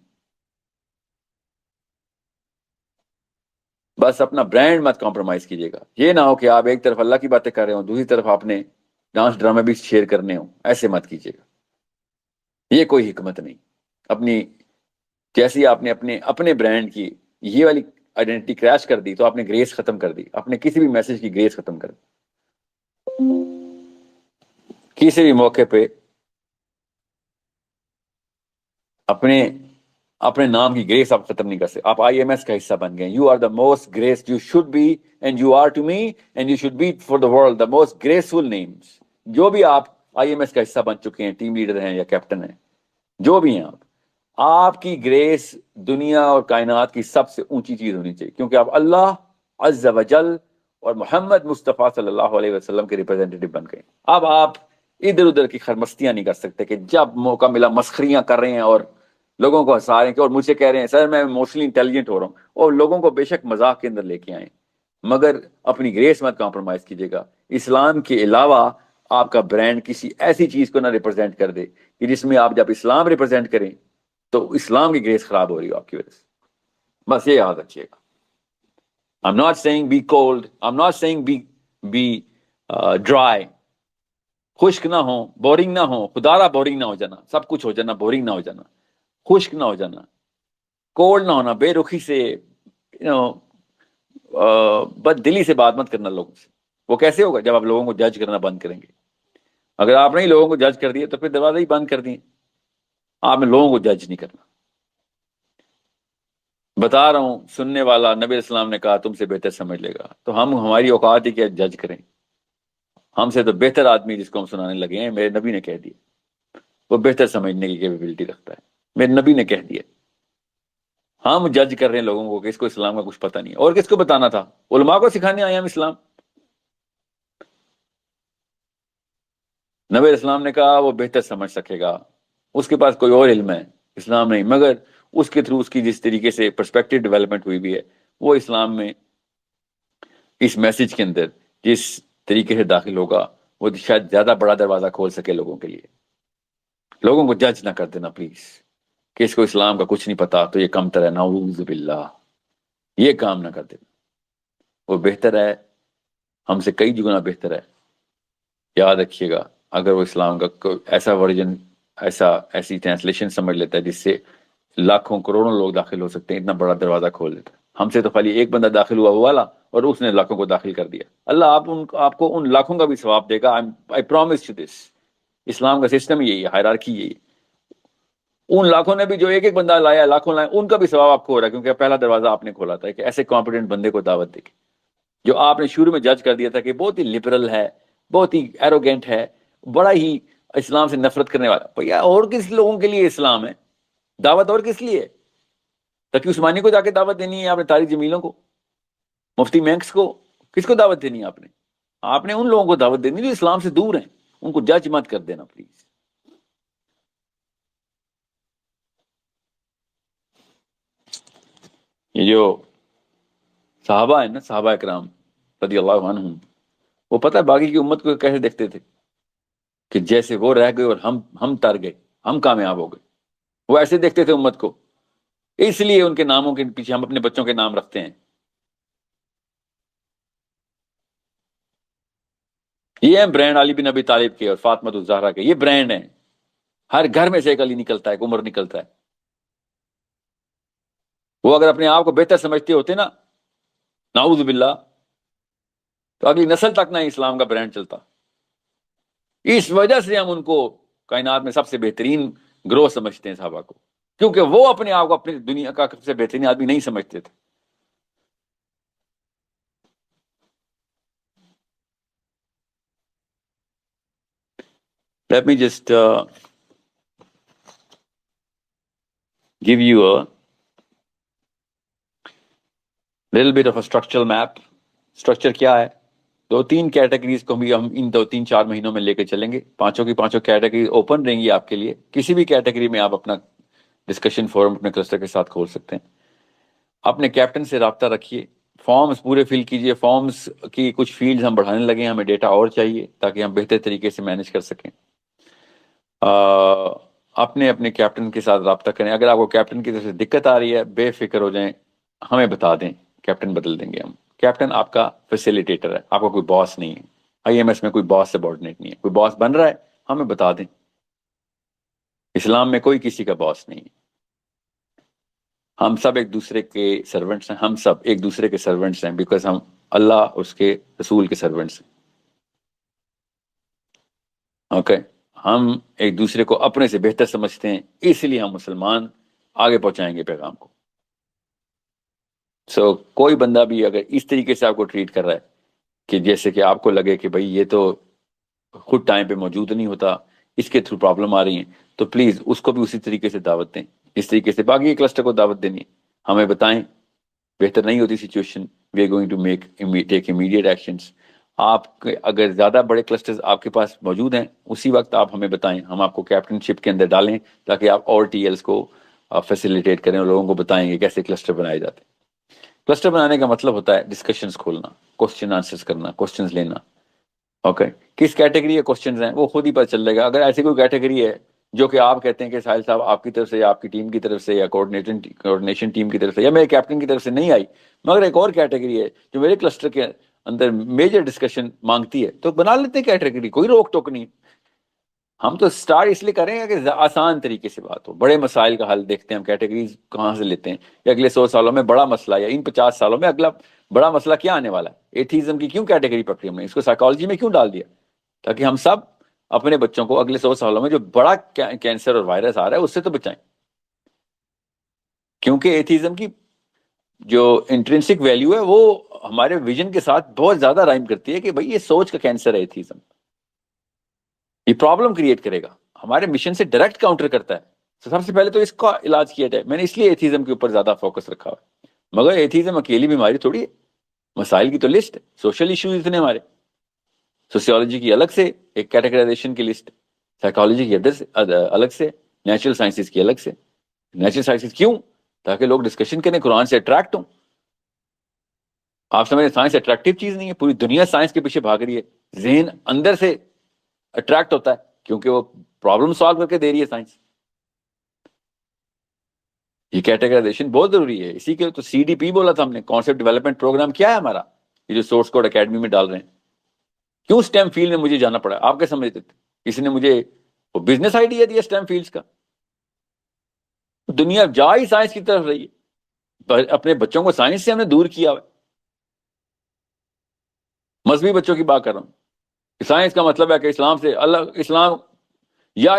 بس اپنا برانڈ مت کمپرومائز کیجیے گا، یہ نہ ہو کہ آپ ایک طرف اللہ کی باتیں کر رہے ہوں، دوسری طرف آپ نے ڈانس ڈرامے بھی شیئر کرنے ہوں، ایسے مت کیجیے گا، یہ کوئی حکمت نہیں۔ اپنی جیسی آپ نے اپنے اپنے برانڈ کی یہ والی آئیڈینٹی کریش کر دی تو آپ نے گریس ختم کر دی، اپنے کسی بھی میسج کی گریس ختم کر دی۔ کسی بھی موقع پہ اپنے اپنے نام کی گریس آپ ختم نہیں کر سکتے۔ آپ آئی ایم ایس کا حصہ بن گئے، you are the most grace you should be and you are to me and you should be for the world the most graceful names. جو بھی آپ آئی ایم ایس کا حصہ بن چکے ہیں، ٹیم لیڈر ہیں یا کیپٹن ہیں، جو بھی ہیں آپ کی گریس دنیا اور کائنات کی سب سے اونچی چیز ہونی چاہیے، کیونکہ آپ اللہ عز و جل اور محمد مصطفیٰ صلی اللہ علیہ وسلم کے ریپرزینٹیٹو بن گئے۔ اب آپ ادھر ادھر کی خرمستیاں نہیں کر سکتے کہ جب موقع ملا مسخریاں کر رہے ہیں اور لوگوں کو ہنسا رہے ہیں، اور مجھ سے کہہ رہے ہیں سر میں ایموشنلی انٹیلیجنٹ ہو رہا ہوں، اور لوگوں کو بے شک مذاق کے اندر لے کے آئیں، مگر اپنی گریس مت کمپرومائز کیجیے گا۔ اسلام کے علاوہ آپ کا برانڈ کسی ایسی چیز کو نہ ریپرزینٹ کر دے کہ جس میں آپ جب اسلام ریپرزینٹ کریں تو اسلام کی گریس خراب ہو رہی ہو آپ کی وجہ سے۔ بس یہ یاد رکھیے گا۔ I'm not saying be cold, I'm not saying be dry، خشک نہ ہو، بورنگ نہ ہو، خدا را بورنگ نہ ہو جانا، سب کچھ ہو جانا، بورنگ نہ ہو جانا، خشک نہ ہو جانا، کولڈ نہ ہونا، بے رخی سے بد دلی سے بات مت کرنا لوگوں سے۔ وہ کیسے ہوگا جب آپ لوگوں کو جج کرنا بند کریں گے؟ اگر آپ نے لوگوں کو جج کر دیا تو پھر دروازے ہی بند کر دیے۔ آپ نے لوگوں کو جج نہیں کرنا۔ بتا رہا ہوں، سننے والا نبی علیہ السلام نے کہا تم سے بہتر سمجھ لے گا، تو ہماری اوقات ہی کیا جج کریں؟ ہم سے تو بہتر آدمی جس کو ہم سنانے لگے ہیں میرے نبی نے کہہ دیا، وہ بہتر سمجھنے کی کیپیبلٹی رکھتا ہے، میرے نبی نے کہہ دیا۔ ہم جج کر رہے ہیں لوگوں کو کہ اس کو اسلام کا کچھ پتہ نہیں، اور کس کو بتانا تھا؟ علماء کو سکھانے آئے ہم اسلام۔ نبی علیہ السلام نے کہا وہ بہتر سمجھ سکے گا، اس کے پاس کوئی اور علم ہے، اسلام نہیں، مگر اس کے تھرو اس کی جس طریقے سے پرسپیکٹو ڈیولپمنٹ ہوئی بھی ہے، وہ اسلام میں اس میسج کے اندر جس طریقے سے داخل ہوگا وہ شاید زیادہ بڑا دروازہ کھول سکے لوگوں کے لیے۔ لوگوں کو جج نہ کر دینا پلیز کہ اس کو اسلام کا کچھ نہیں پتا تو یہ کمتر ہے، نعوذ باللہ، یہ کام نہ کر دینا۔ وہ بہتر ہے، ہم سے کئی گنا بہتر ہے۔ یاد رکھیے گا، اگر وہ اسلام کا کوئی ایسا ورژن، ایسی ٹرانسلیشن سمجھ لیتا ہے جس سے لاکھوں کروڑوں لوگ داخل ہو سکتے ہیں، اتنا بڑا دروازہ کھول دیتا ہے، ہم سے تو خالی ایک بندہ داخل ہوا وہ والا، اور اس نے لاکھوں کو داخل کر دیا. اللہ آپ کو ان لاکھوں کا بھی ثواب دے گا. I promise you this. اسلام کا سسٹم یہی ہے، ہائرارکی یہی ہے. ان لاکھوں نے بھی جو ایک ایک بندہ لایا، لاکھوں لائے، ان کا بھی ثواب آپ کو ہو رہا ہے، کیونکہ پہلا دروازہ آپ نے کھولا تھا کہ ایسے کمپیٹنٹ بندے کو دعوت دے کے، جو آپ نے شروع میں جج کر دیا تھا کہ بہت ہی لبرل ہے، بہت ہی ایروگینٹ ہے، بڑا ہی اسلام سے نفرت کرنے والا. بھیا اور کس لوگوں کے لیے اسلام ہے؟ دعوت اور کس لیے؟ تقی عثمانی کو جا کے دعوت دینی ہے آپ نے؟ طارق جمیلوں کو، مفتی مینکس کو، کس کو دعوت دینی ہے آپ نے؟ آپ نے ان لوگوں کو دعوت دینی جو اسلام سے دور ہیں. ان کو جج مت کر دینا پلیز. یہ جو صحابہ ہیں نا، صحابہ اکرام رضی اللہ عنہم، وہ پتہ ہے باقی کی امت کو کیسے دیکھتے تھے؟ کہ جیسے وہ رہ گئے اور ہم تر گئے، ہم کامیاب ہو گئے. وہ ایسے دیکھتے تھے امت کو. اس لیے ان کے ناموں کے پیچھے ہم اپنے بچوں کے نام رکھتے ہیں. یہ ہیں برانڈ علی بن ابی طالب کے اور فاطمہ الزہرا کے. یہ برانڈ ہیں. ہر گھر میں سے ایک علی نکلتا ہے، ایک عمر نکلتا ہے. وہ اگر اپنے آپ کو بہتر سمجھتے ہوتے نا، نعوذ باللہ، تو اگلی نسل تک نہ اسلام کا برانڈ چلتا. اس وجہ سے ہم ان کو کائنات میں سب سے بہترین گروہ سمجھتے ہیں، صحابہ کو، کیونکہ وہ اپنے آپ کو اپنی دنیا کا سب سے بہترین آدمی نہیں سمجھتے تھے. Let me just give you a little bit of a structural map. Structure کیا ہے؟ 2-3 کیٹیگریز کو بھی ہم ان 2-3-4 مہینوں میں لے کے چلیں گے. پانچوں کی پانچوں کیٹیگری اوپن رہیں گی آپ کے لیے. کسی بھی کیٹیگری میں آپ اپنا ڈسکشن فورم اپنے کلسٹر کے ساتھ کھول سکتے ہیں. اپنے کیپٹن سے رابطہ رکھیے. فارمز پورے فل کیجئے. فارمز کی کچھ فیلڈز ہم بڑھانے لگے ہیں، ہمیں ڈیٹا اور چاہیے تاکہ ہم بہتر طریقے سے مینیج کر سکیں. اپنے کیپٹن کے ساتھ رابطہ کریں. اگر آپ کو کیپٹن کی طرف سے دقت آ رہی ہے، بے فکر ہو جائیں، ہمیں بتا دیں، کیپٹن بدل دیں گے ہم. کیپٹن آپ کا فیسیلیٹیٹر ہے، آپ کا کوئی باس نہیں ہے. آئی ایم ایس میں کوئی باس سبارڈینیٹ نہیں ہے. کوئی باس بن رہا ہے ہمیں بتا دیں. اسلام میں کوئی کسی کا باس نہیں ہے. ہم سب ایک دوسرے کے سرونٹس ہیں. ہم سب ایک دوسرے کے سرونٹس ہیں، بیکاز ہم اللہ اس کے رسول کے سرونٹس ہیں. اوکے، ہم ایک دوسرے کو اپنے سے بہتر سمجھتے ہیں، اس لیے ہم مسلمان آگے پہنچائیں گے پیغام کو. کوئی بندہ بھی اگر اس طریقے سے آپ کو ٹریٹ کر رہا ہے کہ جیسے کہ آپ کو لگے کہ بھائی یہ تو خود ٹائم پہ موجود نہیں ہوتا، اس کے تھرو پرابلم آ رہی ہیں، تو پلیز اس کو بھی اسی طریقے سے دعوت دیں. اس طریقے سے باقی کلسٹر کو دعوت دینی ہے. ہمیں بتائیں بہتر نہیں ہوتی situation, we are going to take immediate actions. آپ کے اگر زیادہ بڑے کلسٹرز آپ کے پاس موجود ہیں، اسی وقت آپ ہمیں بتائیں، ہم آپ کو کیپٹن شپ کے اندر ڈالیں تاکہ آپ اور ٹی ایلز کو فیسیلیٹیٹ کریں اور لوگوں کو بتائیں کہ کیسے کلسٹر بنائے جاتے ہیں. کلسٹر بنانے کا مطلب ہوتا ہے ڈسکشنز کھولنا، کوسچن آنسرز کرنا، کوسچنز لینا. اوکے، کس کیٹیگری کے کوسچنز ہیں وہ خود ہی پتہ چل جائے گا. اگر ایسی کوئی کیٹیگری ہے جو کہ آپ کہتے ہیں کہ ساحل صاحب آپ کی طرف سے یا آپ کی ٹیم کی طرف سے یا کوآرڈینیشن ٹیم کی طرف سے یا میرے کیپٹن کی طرف سے نہیں آئی، مگر ایک اور کیٹیگری ہے جو میرے کلسٹر کے اندر میجر ڈسکشن مانگتی ہے، تو بنا لیتے ہیں کیٹیگری. کوئی روک ٹوک نہیں. ہم تو سٹارٹ اس لیے کریں گے کہ آسان طریقے سے بات ہو. بڑے مسائل کا حل دیکھتے ہیں ہم کیٹیگریز کہاں سے لیتے ہیں کہ اگلے 100 سالوں میں بڑا مسئلہ یا ان 50 سالوں میں اگلا بڑا مسئلہ کیا آنے والا ہے. ایتھیزم کی کیوں کیٹیگری پکڑی ہم نے؟ اس کو سائیکالوجی میں کیوں ڈال دیا؟ تاکہ ہم سب اپنے بچوں کو اگلے 100 سالوں میں جو بڑا کینسر اور وائرس آ رہا ہے اس سے تو بچائیں. کیونکہ ایتھیزم کی جو انٹرنسک ویلیو ہے وہ ہمارے ویژن کے ساتھ بہت زیادہ رائم کرتی ہے کہ بھئی یہ سوچ کا کینسر ہے ایتھیزم. یہ پرابلم کریٹ کرے گا، ہمارے مشن سے ڈائریکٹ کاؤنٹر کرتا ہے. تو سب سے پہلے تو اس کا علاج کیا جائے. میں نے اس لیے ایتھیزم کے اوپر زیادہ فوکس رکھا ہے. مگر ایتھیزم اکیلی بیماری تھوڑی ہے، مسائل کی تو لسٹ ہے. سوشل ایشوز اتنے ہمارے، سوسیولوجی کی الگ سے ایک کیٹیگرائزیشن کی لسٹ، سائیکالوجی کی الگ سے، نیچرل سائنسز کی الگ سے. نیچرل سائنسز کیوں؟ تاکہ لوگ ڈسکشن کریں، قرآن سے اٹریکٹ ہوں. آپ سمجھیں سائنس اٹریکٹیو چیز نہیں ہے؟ پوری دنیا سائنس کے پیچھے بھاگ رہی ہے. ذہن اندر سے اٹریکٹ ہوتا ہے کیونکہ وہ پرابلم سالو کر کے دے رہی ہے سائنس. یہ کیٹیگرائزیشن بہت ضروری ہے. اسی کے تو CDP بولا تھا ہم نے، کانسیپٹ ڈیولپمنٹ پروگرام. کیا ہے ہمارا یہ جو سورس کوڈ اکیڈمی میں ڈال رہے ہیں؟ کیوں اسٹیم فیلڈ میں مجھے جانا پڑا؟ آپ کیا سمجھتے تھے کسی نے مجھے وہ بزنس آئیڈیا دیا اسٹیم فیلڈز کا؟ دنیا جا ہی سائنس کی طرف رہی ہے. اپنے بچوں کو سائنس سے ہم نے دور کیا ہے. مذہبی بچوں کی بات کر رہا ہوں. سائنس کا مطلب ہے کہ اسلام سے اللہ،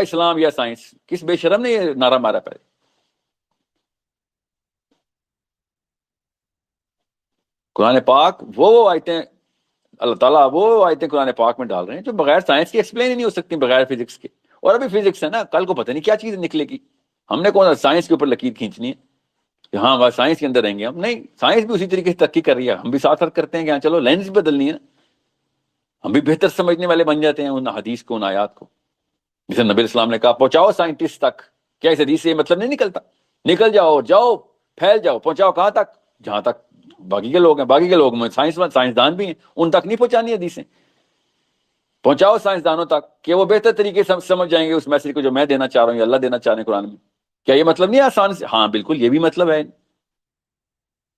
اسلام یا سائنس. کس بے شرم نے یہ نعرہ مارا پہلے؟ قرآن پاک وہ آیتیں، اللہ تعالیٰ وہ آیتیں قرآن پاک میں ڈال رہے ہیں جو بغیر سائنس کے ایکسپلین ہی نہیں ہو سکتی، بغیر فزکس کے. اور ابھی فزکس ہے نا، کل کو پتہ نہیں کیا چیز نکلے گی. ہم نے کون سائنس کے اوپر لکیر کھینچنی ہے کہ ہاں بس سائنس کے اندر رہیں گے ہم؟ نہیں، سائنس بھی اسی طریقے سے ترقی کر رہی ہے، ہم بھی ساتھ ساتھ کرتے ہیں کہ ہاں چلو لینس بھی بدلنی ہے نا. ہم بھی بہتر سمجھنے والے بن جاتے ہیں ان حدیث کو، ان آیات کو. جسے نبی اسلام نے کہا پہنچاؤ سائنٹسٹ تک. کیا اس حدیث سے یہ مطلب نہیں نکلتا؟ نکل جاؤ، جاؤ پھیل جاؤ، پہنچاؤ کہاں تک؟ جہاں تک باقی کے لوگ ہیں. باقی کے لوگ میں سائنسدان بھی ہیں، ان تک نہیں پہنچانی حدیثیں. پہنچاؤ سائنسدانوں تک کہ وہ بہتر طریقے سے سمجھ جائیں گے اس میسج کو جو میں دینا چاہ رہا ہوں یا اللہ دینا چاہ رہے ہیں قرآن میں. کیا یہ مطلب نہیں ہے آسان سے؟ ہاں بالکل، یہ بھی مطلب ہے.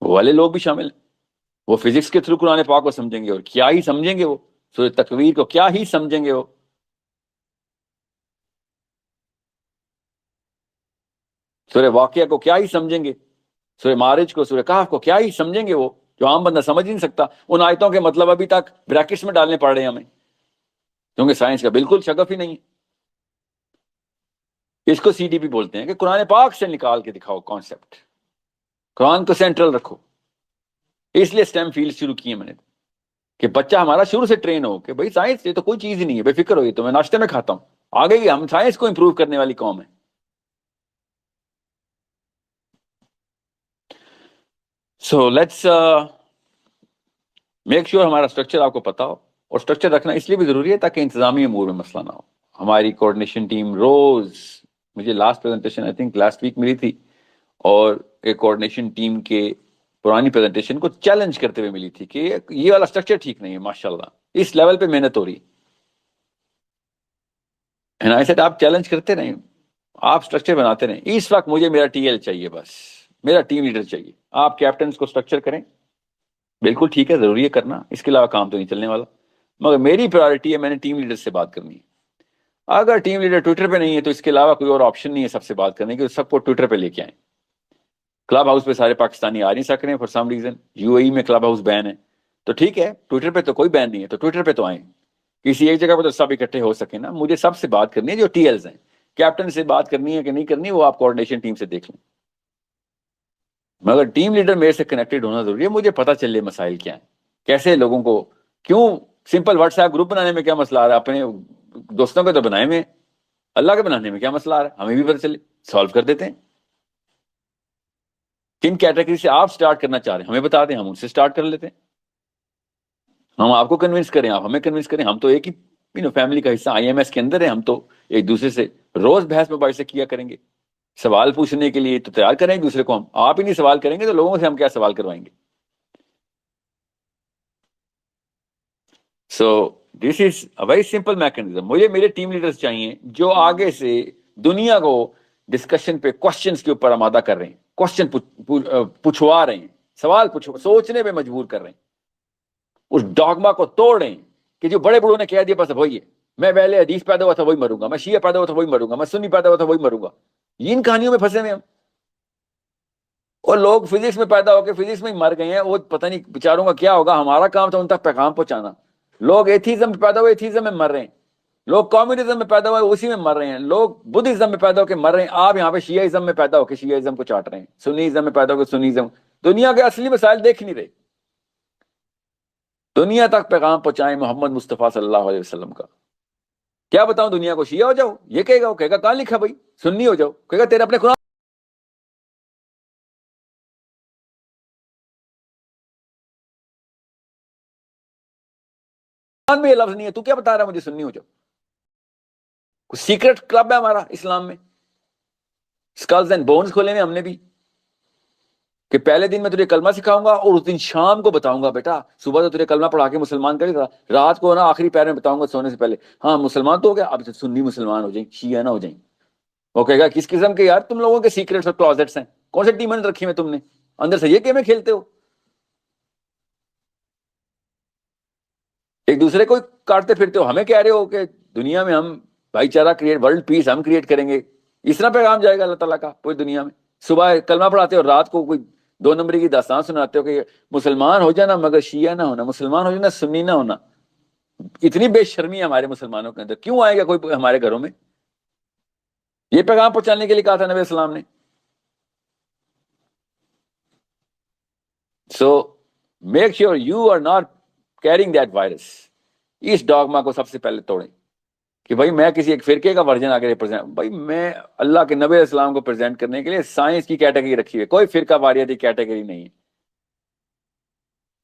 وہ والے لوگ بھی شامل ہیں. وہ فزکس کے تھرو قرآن پاک کو سمجھیں گے، اور کیا ہی سمجھیں گے وہ. سورہ تکویر کو کیا ہی سمجھیں گے وہ. سورہ واقعہ کو کیا ہی سمجھیں گے. سورہ معارج کو، سورہ کہف کو کیا ہی سمجھیں گے وہ، جو عام بندہ سمجھ ہی نہیں سکتا. ان آیتوں کے مطلب ابھی تک بریکٹس میں ڈالنے پڑ رہے ہیں ہمیں، کیونکہ سائنس کا بالکل شگف ہی نہیں ہے. اس کو سی ڈی پی بولتے ہیں کہ قرآن پاک سے نکال کے دکھاؤ کانسیپٹ، قرآن کو سینٹرل رکھو. اس لیے سٹیم فیلڈ شروع کیے میں نے کہ بچہ ہمارا شروع سے ٹرین ہو کہ بھائی سائنس یہ تو کوئی چیز ہی نہیں ہے، بے فکر ہو، یہ تو میں ناشتے میں کھاتا ہوں. آگے ہی ہم سائنس کو امپروو کرنے والی قوم ہے. سو لیٹس میک شیور ہمارا اسٹرکچر آپ کو پتا ہو. اور اسٹرکچر رکھنا اس لیے بھی ضروری ہے تاکہ انتظامی امور میں مسئلہ نہ ہو. ہماری کوآرڈینیشن ٹیم روز، مجھے last presentation I think last week ملی تھی، اور ایک کوآرڈینیشن ٹیم کے پرانی پریزنٹیشن کو چیلنج کرتے ہوئے ملی تھی کہ یہ والا اسٹرکچر ٹھیک نہیں ہے. ماشاءاللہ اس لیول پہ محنت ہو رہی ہے. ایسے آپ چیلنج کرتے رہیں، آپ اسٹرکچر بناتے رہیں. اس وقت مجھے میرا ٹی ایل چاہیے، بس میرا ٹیم لیڈر چاہیے. آپ کیپٹنز کو اسٹرکچر کریں، بالکل ٹھیک ہے، ضروری ہے کرنا، اس کے علاوہ کام تو نہیں چلنے والا. مگر میری پرائورٹی ہے، میں نے ٹیم لیڈر سے بات کرنی ہے. اگر ٹیم لیڈر ٹویٹر پہ نہیں ہے تو اس کے علاوہ کوئی اور آپشن نہیں ہے سب سے بات کرنے کی، سب کو ٹویٹر پہ لے کے آئیں. کلب ہاؤس پہ سارے پاکستانی آ نہیں سک رہے ہیں فار سم ریزن. یو اے ای میں کلب ہاؤس بین ہے، تو ٹھیک ہے ٹویٹر پہ تو کوئی بین نہیں ہے، تو ٹویٹر پہ تو آئیں. کسی ایک جگہ پہ تو سب اکٹھے ہو سکیں نا. مجھے سب سے بات کرنی ہے جو ٹی ایلز ہیں. کیپٹن سے بات کرنی ہے کہ نہیں کرنی وہ آپ کوآرڈینیشن ٹیم سے دیکھ لیں. مگر ٹیم لیڈر میرے سے کنیکٹڈ ہونا ضروری ہے، مجھے پتا چلے مسائل کیا ہیں، کیسے لوگوں کو. کیوں سمپل واٹس ایپ گروپ بنانے میں کیا مسئلہ آ رہا ہے؟ اپنے دوستوں کے تو بنائے میں، اللہ کے بنانے میں کیا مسئلہ آ رہا ہے؟ ہمیں بھی پتا چلے، سالو کر دیتے ہیں. کن کیٹیگری سے آپ سٹارٹ کرنا چاہ رہے ہیں ہمیں بتا دیں، ہم ان سے سٹارٹ کر لیتے ہیں. ہم آپ کو کنونس کریں، آپ ہمیں کنونس کریں. ہم تو ایک ہی فیملی کا حصہ آئی ایم ایس کے اندر ہے. ہم تو ایک دوسرے سے روز بحث مباحث سے کیا کریں گے. سوال پوچھنے کے لیے تو تیار کریں ایک دوسرے کو. ہم آپ ہی نہیں سوال کریں گے تو لوگوں سے ہم کیا سوال کروائیں گے؟ سو دس is a very simple mechanism. مجھے میرے ٹیم لیڈرز چاہیے جو آگے سے دنیا کو ڈسکشن پہ کوشچنز کے اوپر آمادہ کر رہے ہیں، کوشچن پوچھوا رہے ہیں، سوال سوچنے پہ مجبور کر رہے ہیں، اس ڈاگما کو توڑ رہے ہیں کہ جو بڑے بڑوں نے کہہ دیا بس وہی ہے. میں پہلے حدیث پیدا ہوا تھا وہی مروں گا، میں شیعہ پیدا ہوا تھا وہی مروں گا، میں سنی پیدا ہوا تھا وہی مروں گا. ان کہانیوں میں پھنسے ہوئے ہم. اور لوگ فزکس میں پیدا ہو کے فزکس میں ہی مر گئے ہیں. وہ پتہ نہیں بیچاروں کا کیا ہوگا. ہمارا کام تھا ان تک پیغام پہنچانا. لوگ ایتھیزم میں پیدا ہوئے ایتھیزم میں مر رہے ہیں. لوگ کمیونزم میں پیدا ہوئے اسی میں مر رہے ہیں. لوگ بدھزم میں پیدا ہو کے مر رہے ہیں. آپ یہاں پہ شیعہ میں پیدا ہو کے شیعہ کو چاٹ رہے ہیں، سنی ازم میں پیدا ہو کے سنیزم. دنیا کے اصلی مسائل دیکھ نہیں رہے. دنیا تک پیغام پہنچائیں محمد مصطفیٰ صلی اللہ علیہ وسلم کا. کیا بتاؤں دنیا کو؟ شیعہ ہو جاؤ یہ کہے گا، وہ کہے گا کہاں لکھا بھائی. سنی ہو جاؤ کہے گا تیرے اپنے قرآن میں یہ لفظ نہیں ہے، تو کیا بتا رہا ہے مجھے سنی ہو جاؤ. سیکرٹ کلب ہے ہمارا اسلام میں، اسکلز اینڈ بونز کھولے ہیں ہم نے بھی، کہ پہلے دن میں تجھے کلمہ سکھاؤں گا اور اس دن شام کو بتاؤں گا بیٹا صبح تو تجھے کلمہ پڑھا کے مسلمان کرے گا، رات کو نا آخری پیر میں بتاؤں گا سونے سے پہلے ہاں مسلمان تو ہو گیا، اب سنی مسلمان ہو جائیں، شیعہ نہ ہو جائیں. وہ کہے گا کس قسم کے یار تم لوگوں کے سیکریٹس اور کلوزٹس ہیں، کون سے ڈیمن رکھی میں تم نے اندر سے، یہ گیمیں کھیلتے ہو. ایک دوسرے کو کاٹتے پھرتے ہو. ہمیں کہہ رہے ہو کہ دنیا میں ہم بھائی چارہ کریٹ، ورلڈ پیس ہم کریٹ کریں گے. اس طرح پیغام جائے گا اللہ تعالیٰ کا پوری دنیا میں. صبح کلمہ پڑھاتے ہو، رات کو کوئی 2 نمبر کی داستان سناتے ہو کہ مسلمان ہو جانا مگر شیعہ نہ ہونا، مسلمان ہو جانا سنی نہ ہونا. اتنی بے شرمی ہے ہمارے مسلمانوں کے اندر. کیوں آئے گا کوئی ہمارے گھروں میں؟ یہ پیغام پہنچانے کے لیے کہا تھا نبی اسلام نے. So make sure you are not carrying that virus. اس ڈاگما کو سب سے پہلے توڑیں کہ بھائی میں کسی ایک فرقے کا ورژن آ کے ریپرزینٹ. بھائی میں اللہ کے نبی اسلام کو پریزنٹ کرنے کے لیے سائنس کی کیٹیگری رکھی ہے، کوئی فرقہ واریتی کیٹیگری نہیں ہے.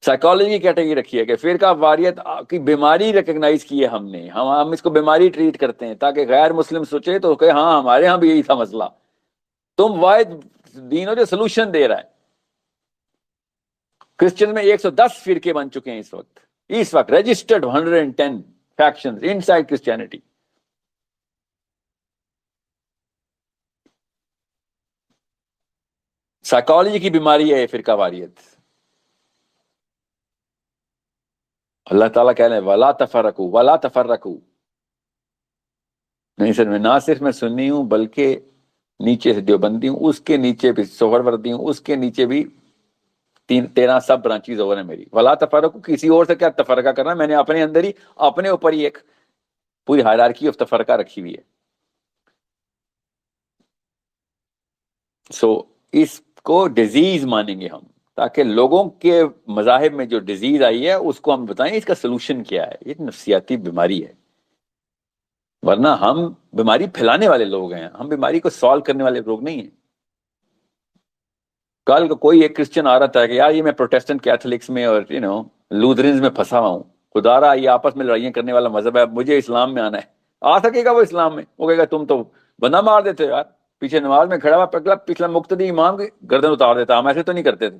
سائیکالوجی کی کیٹیگری رکھی ہے کہ فرقہ واریت کی بیماری ریکگنائز کی ہے ہم نے. ہم اس کو بیماری ٹریٹ کرتے ہیں تاکہ غیر مسلم سوچے تو کہ ہاں ہمارے ہاں بھی یہی تھا مسئلہ. تم واحد دین ہو جو سلوشن دے رہا ہے. کرسچن میں 110 فرقے بن چکے ہیں اس وقت رجسٹرڈ 110 فیکشنز ان سائڈ کرسچینٹی. سائیکالوجی کی بیماری ہے یہ فرقہ واریت. اللہ تعالیٰ کہہ رہے ہیں وَلَا تَفَرَّقُوا وَلَا تَفَرَّقُوا. نہیں سر، میں نہ صرف میں سنی ہوں بلکہ نیچے سے دیوبندی ہوں، اس کے نیچے بھی سہروردی ہوں، اس کے نیچے بھی 13 سب برانچیز اور ہیں میری. وَلَا تَفَرَّقُوا، کسی اور سے کیا تفرقہ کرنا؟ میں نے اپنے اندر ہی اپنے اوپر ہی ایک پوری ہائرارکی آف تفرقہ رکھی ہوئی ہے. سو اس کو ڈیزیز مانیں گے ہم تاکہ لوگوں کے مذاہب میں جو ڈیزیز آئی ہے اس کو ہم بتائیں اس کا سلوشن کیا ہے. یہ نفسیاتی بیماری ہے، ورنہ ہم بیماری پھیلانے والے لوگ ہیں، ہم بیماری کو سالو کرنے والے لوگ نہیں ہیں. کل کو کوئی ایک کرسچن آ رہا تھا کہ یار یہ میں پروٹیسٹنٹ کیتھولکس میں اور لوتھرنز میں پھنسا ہوا ہوں، خدا رہا یہ آپس میں لڑائیاں کرنے والا مذہب ہے، مجھے اسلام میں آنا ہے. آ سکے گا وہ اسلام میں؟ وہ کہے گا تم تو بندہ مار دیتے ہو یار، پیچھے نماز میں کھڑا ہوا پچھلا مقتدی امام کی گردن اتار دیتا. ہم ایسے تو نہیں کرتے تھے،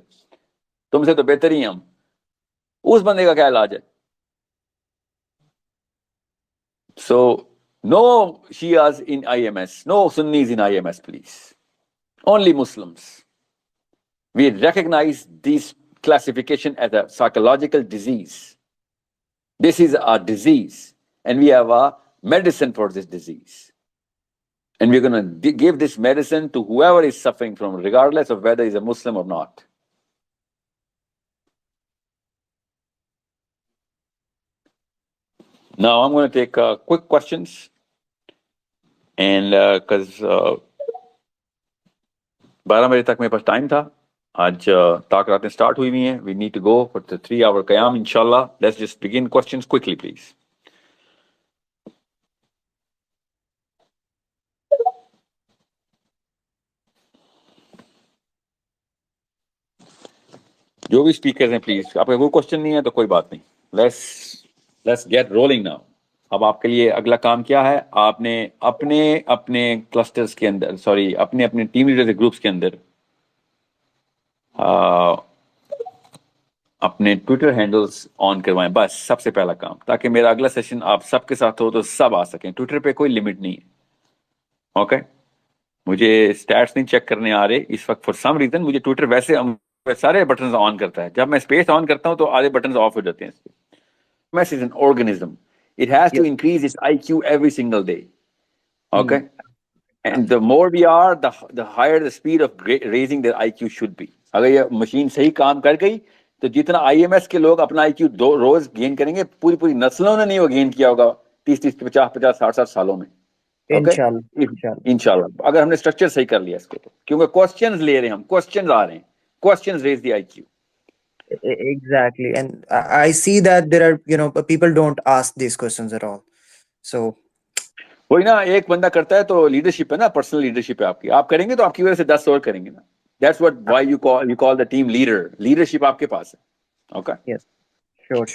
تم سے تو بہتر ہی ہیں ہم. اس بندے کا کیا علاج ہے؟ سو نو شیعہs in IMS, no Sunnis in IMS please, only Muslims. We recognize this classification as a psychological disease. This is a disease and we have a medicine for this disease. And we're going to give this medicine to whoever is suffering from, regardless of whether he's a Muslim or not. Now I'm going to take quick questions. And because 12 بجے تک میرے پاس ٹائم تھا، آج طاق راتیں سٹارٹ ہوئی ہوئی ہیں. We need to go for the 3-hour قیام انشاءاللہ. Let's just begin questions quickly please. جو بھی اسپیکرز ہیں پلیز، آپ کا کوئی کوشچن نہیں ہے تو کوئی بات نہیں. Let's get rolling now. اب آپ کے لیے اگلا کام کیا ہے؟ آپ نے اپنے اپنے کلسٹرز کے اندر، سوری اپنے اپنے ٹیم لیڈر گروپس کے اندر اپنے ٹویٹر ہینڈلز آن کروائیں، بس سب سے پہلا کام، تاکہ میرا اگلا سیشن آپ سب کے ساتھ ہو تو سب آ سکیں. ٹویٹر پہ کوئی لمٹ نہیں ہے. اوکے، مجھے اسٹیٹس نہیں چیک کرنے آ رہے اس وقت فار سم ریزن. مجھے ٹویٹر ویسے سارے بٹنز آن کرتا ہے، جب میں اسپیس آن کرتا ہوں تو آدھے بٹنز آف ہو جاتے ہیں. اس پہ MS is an organism. It has to increase its IQ every single day. Okay? And the more we are, the higher the speed of raising their IQ should be. اگر یہ مشین صحیح کام کر گئی تو جتنا IMS کے لوگ اپنا IQ روز گین کریں گے، پوری پوری نسلوں نے نہیں وہ گین کیا ہوگا 30 50 60 سالوں میں. اوکے انشاءاللہ، اگر ہم نے اسٹرکچر صحیح کر لیا اس کو، کیونکہ کوسچنز لے رہے ہیں ہم، کوسچنز آ رہے ہیں، questions raise the IQ. Exactly, and I see that there are, people don't ask these questions at all. So وہی نا، ایک بندہ کرتا ہے تو لیڈرشپ ہے نا، پرسنل لیڈرشپ ہے آپ کی. آپ کریں گے تو آپ کی وجہ سے 10 اور کریں گے نا. That's what why you call the team leader. Leadership آپ کے پاس ہے. Okay yes, sure.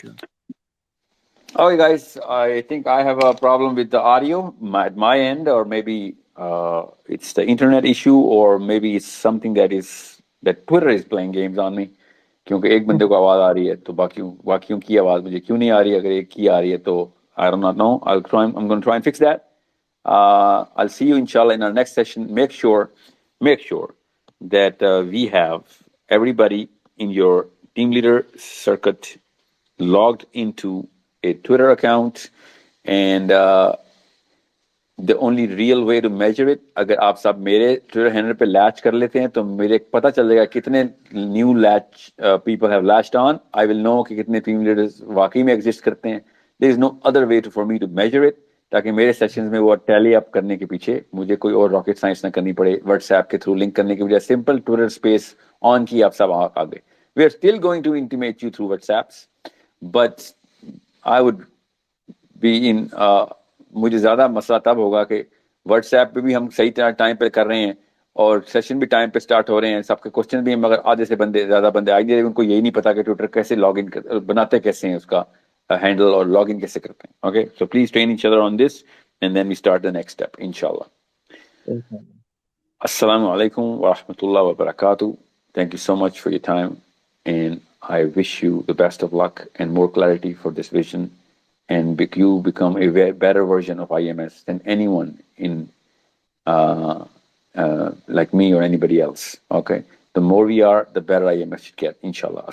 Okay guys, I think I have a problem with the audio at my end, or maybe it's the internet issue, or maybe it's something that Twitter is playing games on me. کیونکہ ایک بندے کو آواز آ رہی ہے تو باقیوں کی آواز مجھے کیوں نہیں آ رہی ہے؟ اگر ایک کی آ رہی ہے تو I do not know. I'm going to try and fix that. I'll see you inshallah in our next session. Make sure that we have everybody in your team leader circuit logged into a Twitter account, and the only real way to measure it, اگر آپ سب میرے ٹویٹر ہینڈل پہ لیچ کر لیتے ہیں تو مجھے پتہ چل جائے گا کتنے new leech people have leeched on. I will know کہ کتنے ٹیم لیڈرز واقعی میں ایگزسٹ کرتے ہیں. There is no other way for me to measure it, تاکہ میرے سیشنز میں وہ ٹیلی اپ کرنے کے پیچھے مجھے کوئی اور راکٹ سائنس نہ کرنی پڑے. واٹس ایپ کے تھرو لنک کرنے کی بجائے سمپل ٹویٹر اسپیس آن کی آپ سب آ گئے. We are still going to intimate you through WhatsApps, but I would بھی ان مجھے زیادہ مسئلہ تب ہوگا کہ واٹس ایپ پہ بھی ہم صحیح طرح ٹائم پہ کر رہے ہیں اور سیشن بھی ٹائم پہ سٹارٹ ہو رہے ہیں, سب کے کوشچن بھی, مگر آدھے سے زیادہ بندے آئی دے, ان کو یہی نہیں پتا کہ ٹویٹر کیسے لاگ ان بناتے کیسے ہیں, اس کا ہینڈل اور لاگ ان کیسے کرتے ہیں. Okay, so please train each other on this and then we start the next step انشاءاللہ. السلام علیکم ورحمۃ اللہ وبرکاتہ. Thank you so much for your time, and I wish you the best of luck and more clarity for this vision, and you become a better version of IMS than anyone in like me or anybody else. Okay, the more we are, the better IMS should get, inshallah.